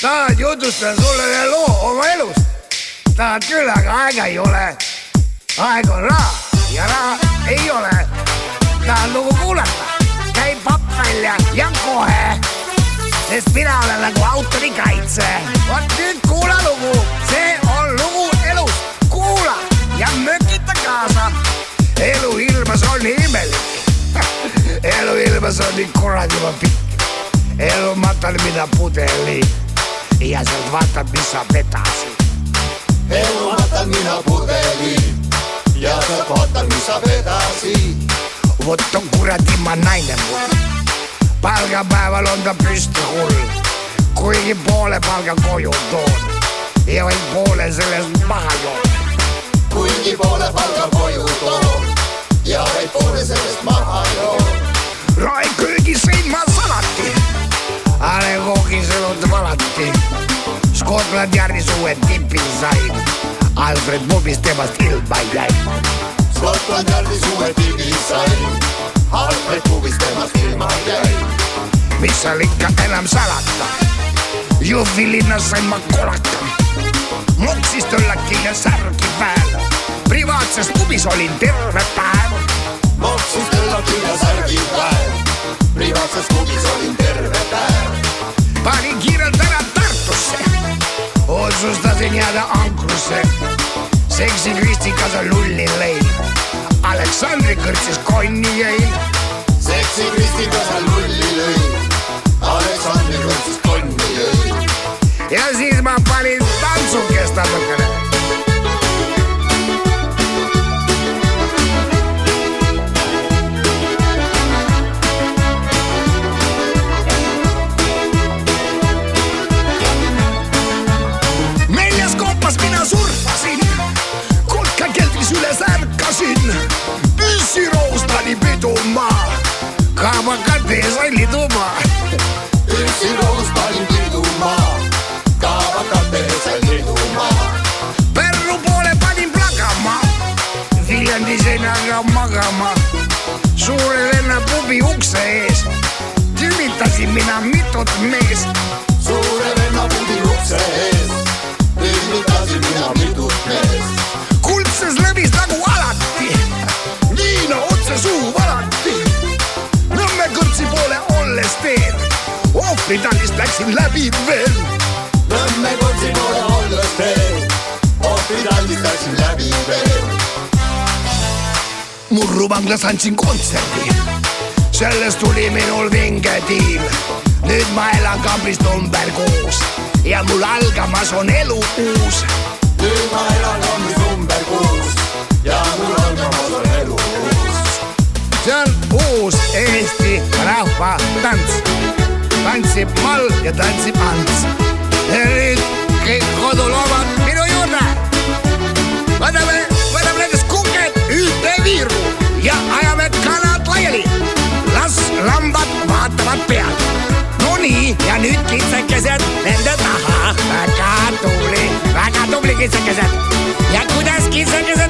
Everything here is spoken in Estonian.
tahad jutustada sulle ühe loo oma elust? Tahad küll, aga aega ei ole. Aeg on raha ja raha ei ole. Tahad lugu kuulata? Käi papp välja ja kohe, sest mina olen nagu autorikaitse. Vaat nüüd kuula lugu, see on lugu elust. Kuula ja mökita kaasa. Elu ilmas on imelik. Elu ilmas on nii kurad juba pikk. Elu matal mida pudeli ja sealt vaatad, mis saab edasi. Elu matal mina pudeli ja sealt vaatad, mis saab edasi. Vot on kuradima naine mul. Palgapäeval on ta püsti hull, kuigi poole palga koju toon ja vaid poole sellest maha joon. Kuigi poole palga koju toon ja vaid poole sellest maha joon. Rae köögi sõin ma salati, ale koogisenud valati. Scotland Yardis uue tipi sain, Alfred Mubist temast ilma jäi. Scotland Yardis uue tipi sain, Alfred Mubist temast ilma jäi. Mis seal ikka enam salata, Jõhvi linnas sain ma kolaka. Moksist õllaki ja särgi pääl, privaatses pubis olin terve päev. Moksist õllaki ja särgi päev, privaatses pubis olin terve päev. Panin kiirelt ära Tartusse, otsustasin jääda ankrusse. Seksi Kristikaga lulli lõin, Aleksandri kõrtsis konni jõin. Seksi Kristikaga lulli lõin, Aleksandri kõrtsis konni jõin. Ja siis ma panin tantsukest natukene. Neljas kompas mina surfasin, kotka keldris üles ärkasin. Püssiroos pani pidumaa, kaabakate sain liduma. Püssiroos pani pidumaa, kaabakate sain liduma. Pärnu poole panin plagama, Viljandi seinaga magama. Suure venna pubi ukse ees tülitasin mina mitut mees. Suure venna pubi ukse ees tülitasin mina mitut mees. Kuldses lõvis nagu alati, viina otse suu valati. Nõmme kõrtsi poole olles teen, ohvritallist läksin läbi veel. Nõmme kõrtsi poole olles teen, ohvritallist läksin läbi veel. Murru vanglas andsin kontserdi, sellest tuli minul vinge diil. Nüüd ma elan kambris number 6 ja mul algamas on elu uus. Nüüd ma elan kambris number 6 ja mul algamas on elu uus. See on uus Eesti rahva tants. Tantsib mall ja tantsib Ants. Ja nüüd kõik koduloomad minu juurde. Võtame nendest kuked ühte viiru ja ajame kanad laiali. Las lambad vaatavad pead. No nii, ja nüüd kitsekesed nende taha. Väga tubli kitsekesed. Ja kuidas kitsekesed